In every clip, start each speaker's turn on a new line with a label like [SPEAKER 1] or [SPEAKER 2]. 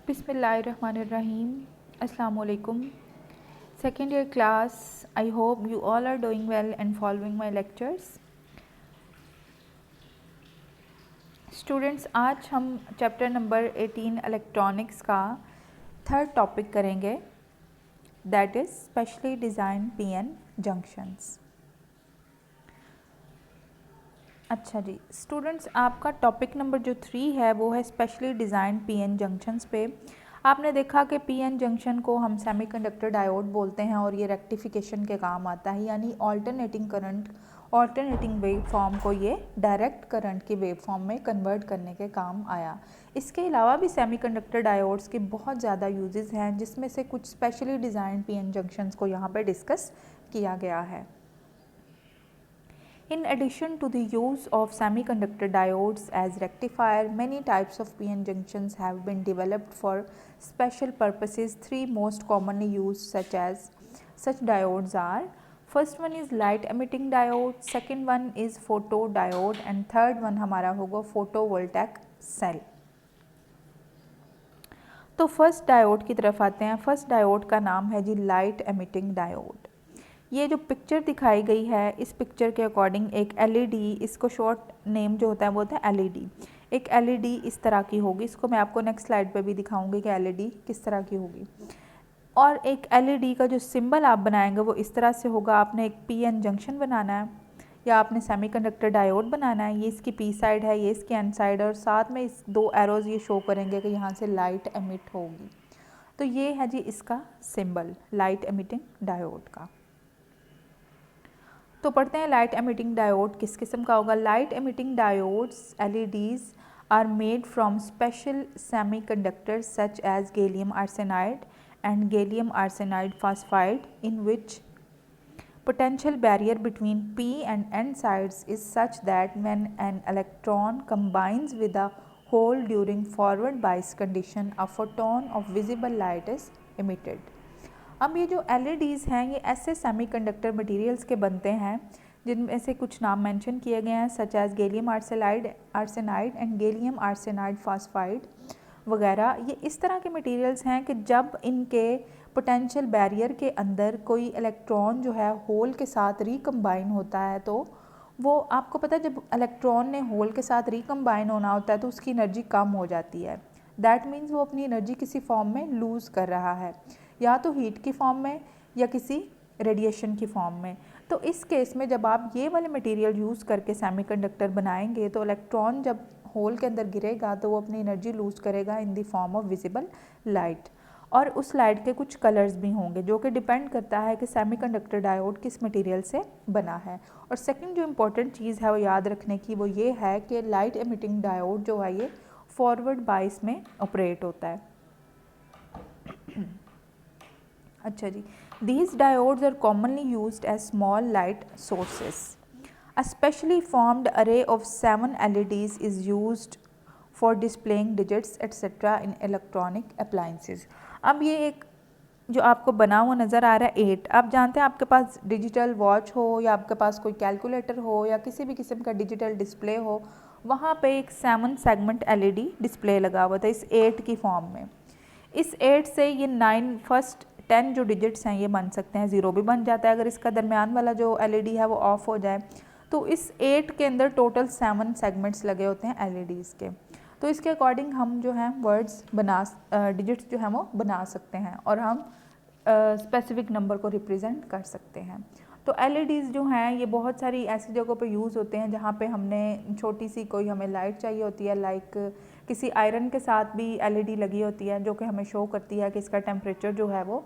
[SPEAKER 1] Bismillahirrahmanirrahim. Assalamu alaikum. Second year class. I hope you all are doing well and following my lectures. Students, आज हम chapter number 18 electronics का third topic करेंगे, that is specially design PN junctions. अच्छा जी students, आपका topic number जो 3 है वो है स्पेशली डिज़ाइन पीएन जंक्शंस पे। आपने देखा कि पीएन जंक्शन को हम सेमीकंडक्टर डायोड बोलते हैं और ये रेक्टिफिकेशन के काम आता है, यानी alternating current, alternating wave form को ये डायरेक्ट करंट की वेव फॉर्म में कन्वर्ट करने के काम आया। इसके अलावा भी सेमीकंडक्टर डायोड्स के बहुत ज़्यादा यूजेस हैं, जिसमें से कुछ स्पेशली डिज़ाइन पीएन जंक्शंस को यहाँ पे डिस्कस किया गया है। In addition to the use of semiconductor diodes as rectifier, many types of PN junctions have been developed for special purposes. Three most commonly used such diodes are: first one is light emitting diode, second one is photodiode and third one हमारा होगा photovoltaic cell। तो first diode की तरफ आते हैं। First diode का नाम है जी लाइट एमिटिंग डायोड। ये जो पिक्चर दिखाई गई है, इस पिक्चर के अकॉर्डिंग एक एलईडी, इसको शॉर्ट नेम जो होता है वो होता है एलईडी। एक एलईडी इस तरह की होगी, इसको मैं आपको नेक्स्ट स्लाइड पे भी दिखाऊंगी कि एलईडी किस तरह की होगी। और एक एलईडी का जो सिंबल आप बनाएंगे वो इस तरह से होगा। आपने एक पीएन जंक्शन बनाना है या आपने सेमीकंडक्टर डायोड बनाना है। ये इसकी पी साइड है, ये इसकी एन साइड, और साथ में इस दो एरोज़ ये शो करेंगे कि यहाँ से लाइट एमिट होगी। तो ये है जी इसका सिंबल लाइट एमिटिंग डायोड का। तो पढ़ते हैं लाइट एमिटिंग डायोड किस किस्म का होगा। Light emitting diodes LEDs are made from special semiconductors such as gallium arsenide and gallium arsenide phosphide in which potential barrier between p and n sides is such that when an electron combines with a hole during forward bias condition, a photon of visible light is emitted। अब ये जो LEDs हैं ये ऐसे semiconductor materials के बनते हैं जिनमें से कुछ नाम मेंशन किए गए हैं, such as gallium arsenide and gallium arsenide phosphide वगैरह। ये इस तरह के मटेरियल्स हैं कि जब इनके पोटेंशियल बैरियर के अंदर कोई इलेक्ट्रॉन जो है होल के साथ रिकम्बाइन होता है, तो वो आपको पता है जब इलेक्ट्रॉन ने होल के साथ रिकम्बाइन होना होता है तो उसकी एनर्जी कम हो जाती है। दैट मीन्स वो अपनी एनर्जी किसी फॉर्म में लूज़ कर रहा है, या तो हीट की फॉर्म में या किसी रेडिएशन की फॉर्म में। तो इस केस में जब आप ये वाले मटेरियल यूज़ करके सेमीकंडक्टर बनाएंगे तो इलेक्ट्रॉन जब होल के अंदर गिरेगा तो वो अपनी एनर्जी लूज़ करेगा in the form of visible light. और उस लाइट के कुछ कलर्स भी होंगे जो कि डिपेंड करता है कि सेमीकंडक्टर डायोड किस मटेरियल से बना है। और सेकंड जो इम्पोर्टेंट चीज़ है वो याद रखने की, वो ये है कि लाइट एमिटिंग डायोड जो है ये फॉरवर्ड बाइस में ऑपरेट होता है। अच्छा जी, these diodes are commonly used as small light sources. A specially formed array of 7 LEDs is used for displaying digits etc. in electronic appliances. अब ये एक जो आपको बना हुआ नज़र आ रहा है 8, आप जानते हैं आपके पास डिजिटल वॉच हो या आपके पास कोई कैलकुलेटर हो या किसी भी किस्म का डिजिटल डिस्प्ले हो, वहाँ पे एक 7 सेगमेंट LED डिस्प्ले लगा हुआ था इस 8 की फॉर्म में। इस 8 से ये 9 फर्स्ट 10 जो डिजिट्स हैं ये बन सकते हैं, 0 भी बन जाता है अगर इसका दरमियान वाला जो LED है वो ऑफ हो जाए। तो इस 8 के अंदर टोटल 7 सेगमेंट्स लगे होते हैं LEDs के। तो इसके अकॉर्डिंग हम जो हैं वर्ड्स डिजिट्स जो हैं वो बना सकते हैं और हम स्पेसिफिक नंबर को रिप्रेजेंट कर सकते हैं। तो LEDs जो हैं ये बहुत सारी ऐसी जगहों पे यूज़ होते हैं जहाँ पे हमने छोटी सी कोई हमें लाइट चाहिए होती है, लाइक किसी आयरन के साथ भी LED लगी होती है जो कि हमें शो करती है कि इसका टेम्परेचर जो है वो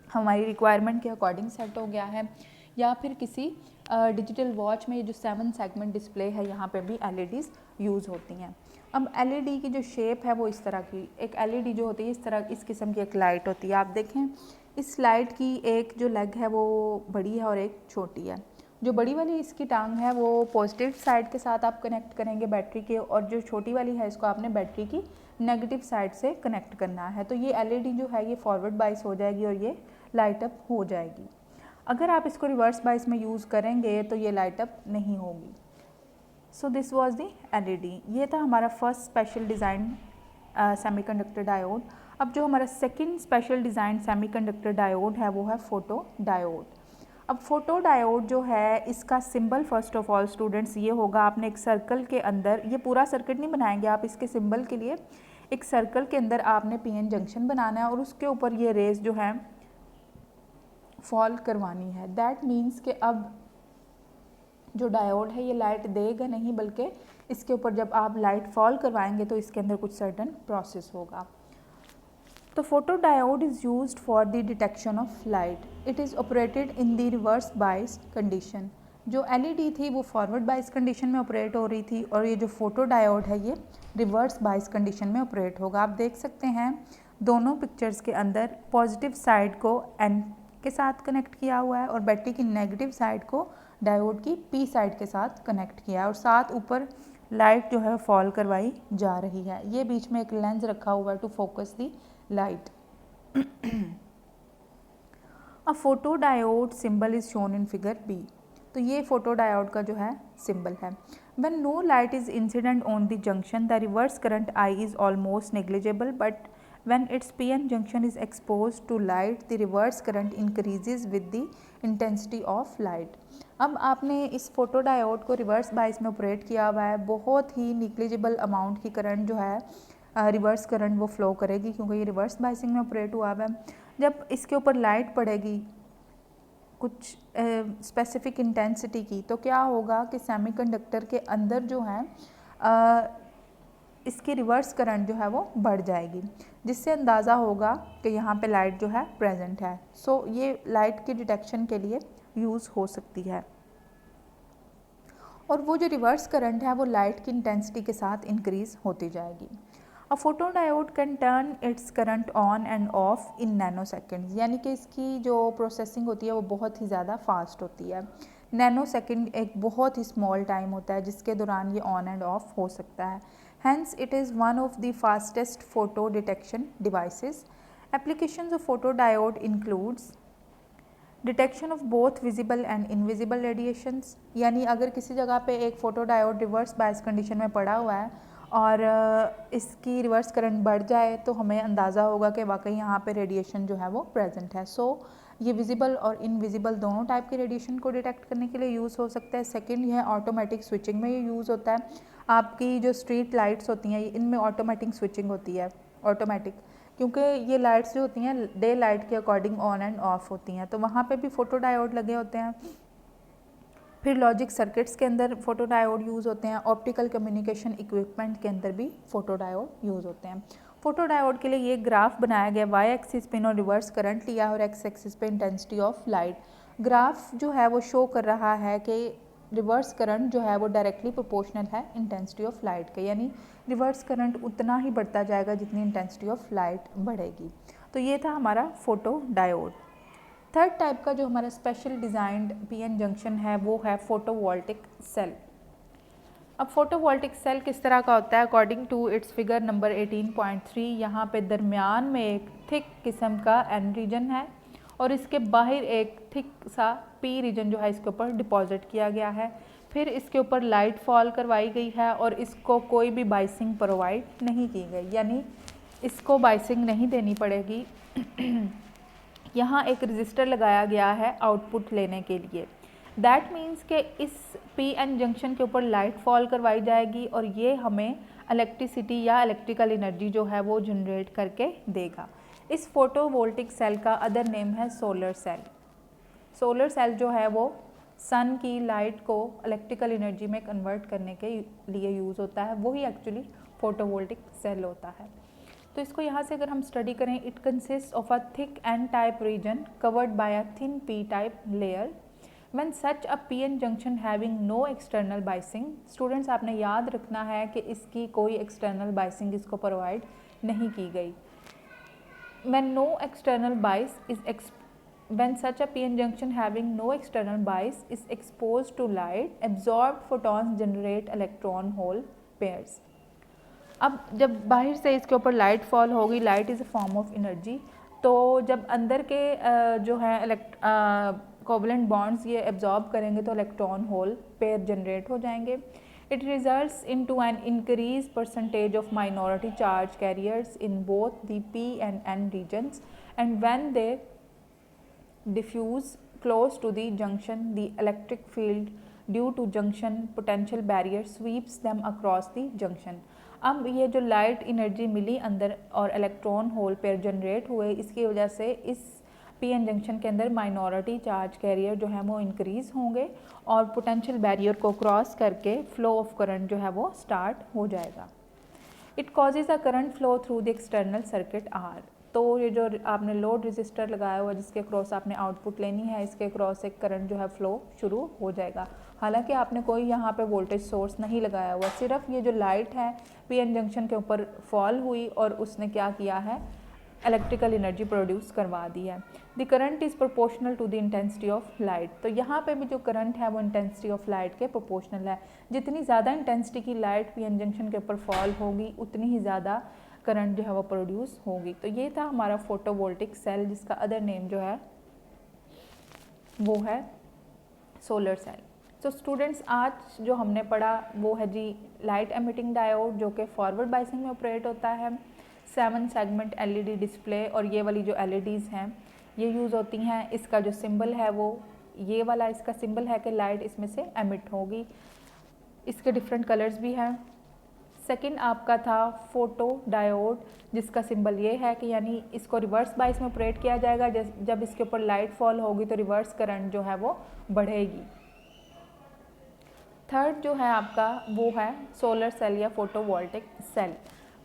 [SPEAKER 1] हमारी रिक्वायरमेंट के अकॉर्डिंग सेट हो गया है, या फिर किसी डिजिटल वॉच में ये जो 7 सेगमेंट डिस्प्ले है यहाँ पे भी LEDs यूज़ होती हैं। अब LED की जो शेप है वो इस तरह की, एक LED जो होती है इस तरह इस किस्म की एक लाइट होती है। आप देखें इस लाइट की एक जो लेग है वो बड़ी है और एक छोटी है। जो बड़ी वाली इसकी टांग है वो पॉजिटिव साइड के साथ आप कनेक्ट करेंगे बैटरी के, और जो छोटी वाली है इसको आपने बैटरी की नेगेटिव साइड से कनेक्ट करना है। तो ये LED जो है ये फॉरवर्ड बाइस हो जाएगी और ये लाइट अप हो जाएगी। अगर आप इसको रिवर्स बाइस में यूज़ करेंगे तो ये लाइट अप नहीं होगी। So this was the LED। ये था हमारा first special design semiconductor diode. अब जो हमारा second special design semiconductor diode है वो है फोटो डायोड। अब फोटो डायोड जो है इसका symbol first of all students ये होगा, आपने एक सर्कल के अंदर, ये पूरा सर्किट नहीं बनाएंगे आप, इसके सिंबल के लिए एक सर्कल के अंदर आपने पीएन जंक्शन बनाना है और उसके ऊपर ये रेस जो है फॉल करवानी है। दैट मीन्स कि अब जो डायोड है ये लाइट देगा नहीं, बल्कि इसके ऊपर जब आप लाइट फॉल करवाएंगे तो इसके अंदर कुछ सर्टन प्रोसेस होगा। तो photo diode is used for the detection of light. It is operated in the reverse bias condition. जो एलईडी थी वो फॉरवर्ड बायस कंडीशन में ऑपरेट हो रही थी और ये जो फोटो डायोड है ये रिवर्स बायस कंडीशन में ऑपरेट होगा। आप देख सकते हैं दोनों पिक्चर्स के अंदर पॉजिटिव साइड को एन के साथ कनेक्ट किया हुआ है और बैटरी की नेगेटिव साइड को डायोड की पी साइड के साथ कनेक्ट किया है और साथ ऊपर लाइट जो है फॉल करवाई जा रही है। ये बीच में एक लेंस रखा हुआ है to focus the light. A photo diode symbol is shown in figure B. तो ये फोटो डायोड का जो है सिंबल है। When no light is incident on the junction the reverse current I is almost negligible, but when its PN junction is exposed to light the reverse current increases with the intensity of light। अब आपने इस photo diode को reverse bias में operate किया हुआ है, बहुत ही negligible amount की करंट जो है रिवर्स करंट वो फ्लो करेगी क्योंकि ये रिवर्स बायसिंग में ऑपरेट हुआ है। जब इसके ऊपर लाइट पड़ेगी कुछ स्पेसिफिक इंटेंसिटी की तो क्या होगा कि सेमीकंडक्टर के अंदर जो है इसकी रिवर्स करंट जो है वो बढ़ जाएगी, जिससे अंदाज़ा होगा कि यहाँ पे लाइट जो है प्रेजेंट है। सो ये लाइट की डिटेक्शन के लिए यूज़ हो सकती है और वो जो रिवर्स करंट है वो लाइट की इंटेंसिटी के साथ इंक्रीज़ होती जाएगी। A photo diode can turn its current on and off in nanoseconds, यानी कि इसकी जो प्रोसेसिंग होती है वो बहुत ही ज़्यादा फास्ट होती है। नैनो सेकेंड एक बहुत ही स्मॉल टाइम होता है जिसके दौरान ये ऑन एंड ऑफ हो सकता है। Hence, it is one of the fastest photo detection devices. Applications of photodiode includes detection of both visible and invisible radiations, यानी अगर किसी जगह पे एक photo diode reverse bias condition में पड़ा हुआ है और इसकी रिवर्स करंट बढ़ जाए तो हमें अंदाज़ा होगा कि वाकई यहाँ पे रेडिएशन जो है वो प्रेजेंट है। सो ये विजिबल और इनविजिबल दोनों टाइप के रेडिएशन को डिटेक्ट करने के लिए यूज़ हो सकता है। सेकंड ये ऑटोमेटिक स्विचिंग में ये यूज़ होता है। आपकी जो स्ट्रीट लाइट्स होती हैं इनमें ऑटोमेटिक स्विचिंग होती है, ऑटोमेटिक, क्योंकि ये लाइट्स जो होती हैं डे लाइट के अकॉर्डिंग ऑन एंड ऑफ होती हैं, तो वहाँ पे भी फोटो डायोड लगे होते हैं। फिर लॉजिक सर्किट्स के अंदर फोटो डायोड यूज़ होते हैं, ऑप्टिकल कम्युनिकेशन इक्विपमेंट के अंदर भी फोटो डायोड यूज़ होते हैं। फोटो डायोड के लिए ये ग्राफ बनाया गया, वाई एक्सिस पे इन्होंने रिवर्स करंट लिया और एक्स एक्सिस पे इंटेंसिटी ऑफ लाइट। ग्राफ जो है वो शो कर रहा है कि रिवर्स करंट जो है वो डायरेक्टली प्रोपोर्शनल है इंटेंसिटी ऑफ लाइट के, यानी रिवर्स करंट उतना ही बढ़ता जाएगा जितनी इंटेंसिटी ऑफ लाइट बढ़ेगी। तो ये था हमारा फोटो डायोड। थर्ड टाइप का जो हमारा स्पेशल डिज़ाइंड पीएन जंक्शन है वो है फोटोवोल्टिक सेल। अब फोटोवोल्टिक सेल किस तरह का होता है? According to its figure number 18.3, यहाँ पे दरमियान में एक थिक किस्म का एन रीजन है और इसके बाहर एक थिक सा पी रीजन जो है इसके ऊपर डिपॉजिट किया गया है। फिर इसके ऊपर लाइट फॉल करवाई गई है और इसको कोई भी बाइसिंग प्रोवाइड नहीं की गई, यानी इसको बाइसिंग नहीं देनी पड़ेगी। यहाँ एक रजिस्टर लगाया गया है आउटपुट लेने के लिए। दैट मीन्स कि इस पी एन जंक्शन के ऊपर लाइट फॉल करवाई जाएगी और ये हमें इलेक्ट्रिसिटी या इलेक्ट्रिकल एनर्जी जो है वो जनरेट करके देगा। इस फोटोवोल्टिक सेल का अदर नेम है सोलर सेल। सोलर सेल जो है वो सन की लाइट को इलेक्ट्रिकल एनर्जी में कन्वर्ट करने के लिए यूज़ होता है, वही एक्चुअली फोटोवोल्टिक सेल होता है। तो इसको यहाँ से अगर हम स्टडी करें, it consist of a thick N type region covered by a thin P type layer. When such a PN junction having no external biasing, students आपने याद रखना है कि इसकी कोई एक्सटर्नल बाइसिंग इसको प्रोवाइड नहीं की गई। When no external bias is when such a PN junction having no external bias is exposed to light, absorbed photons generate electron hole pairs। अब जब बाहर से इसके ऊपर लाइट फॉल होगी, light is a form of energy, तो जब अंदर के जो है कोवलेंट बॉन्ड्स ये एब्जॉर्ब करेंगे तो इलेक्ट्रॉन होल पेयर जनरेट हो जाएंगे। It results into an increased percentage of minority charge carriers in both the p and n regions, and when they diffuse close to the junction, the electric field due to junction potential barrier sweeps them across the junction. अब ये जो light energy मिली अंदर और electron hole pair generate हुए, इसकी वजह से इस पी एन जंक्शन के अंदर माइनॉरिटी चार्ज कैरियर जो है वो इंक्रीज़ होंगे और पोटेंशियल बैरियर को क्रॉस करके फ्लो ऑफ करंट जो है वो स्टार्ट हो जाएगा. It causes a current flow through the external circuit R. तो ये जो आपने लोड रजिस्टर लगाया हुआ जिसके क्रॉस आपने आउटपुट लेनी है, इसके क्रॉस एक करंट जो है फ्लो शुरू हो जाएगा. हालांकि आपने कोई यहाँ पे वोल्टेज सोर्स नहीं लगाया हुआ, सिर्फ ये जो लाइट है पीएन जंक्शन के ऊपर फॉल हुई और उसने क्या किया है, इलेक्ट्रिकल एनर्जी प्रोड्यूस करवा दी है. The current is proportional to the intensity of light. तो यहाँ पे भी जो करंट है वो इंटेंसिटी ऑफ लाइट के प्रोपोर्शनल है. जितनी ज़्यादा इंटेंसिटी की लाइट पीएन जंक्शन के ऊपर फॉल होगी उतनी ही ज़्यादा करंट जो है वो प्रोड्यूस होगी. तो ये था हमारा फोटोवोल्टिक सेल, जिसका अदर नेम जो है वो है सोलर सेल. तो स्टूडेंट्स आज जो हमने पढ़ा वो है जी लाइट एमिटिंग डायोड, जो कि फॉरवर्ड बाइसिंग में ऑपरेट होता है. 7 सेगमेंट एलईडी डिस्प्ले, और ये वाली जो एलईडीज़ हैं ये यूज़ होती हैं. इसका जो सिंबल है वो ये वाला इसका सिंबल है कि लाइट इसमें से एमिट होगी. इसके डिफरेंट कलर्स भी हैं. सेकंड आपका था फोटो डायोड, जिसका सिंबल ये है कि यानी इसको रिवर्स बाइस में ऑपरेट किया जाएगा. जब इसके ऊपर लाइट फॉल होगी तो रिवर्स करंट जो है वो बढ़ेगी. थर्ड जो है आपका वो है सोलर सेल या फोटोवोल्टिक सेल.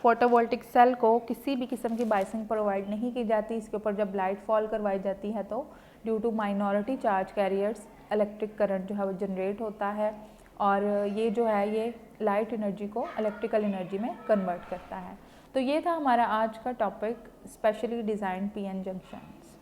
[SPEAKER 1] फोटोवोल्टिक सेल को किसी भी किस्म की बाइसिंग प्रोवाइड नहीं की जाती. इसके ऊपर जब लाइट फॉल करवाई जाती है तो due to minority charge carriers electric current जो है वो जनरेट होता है, और ये जो है ये लाइट एनर्जी को इलेक्ट्रिकल एनर्जी में कन्वर्ट करता है. तो ये था हमारा आज का topic, specially design PN junctions.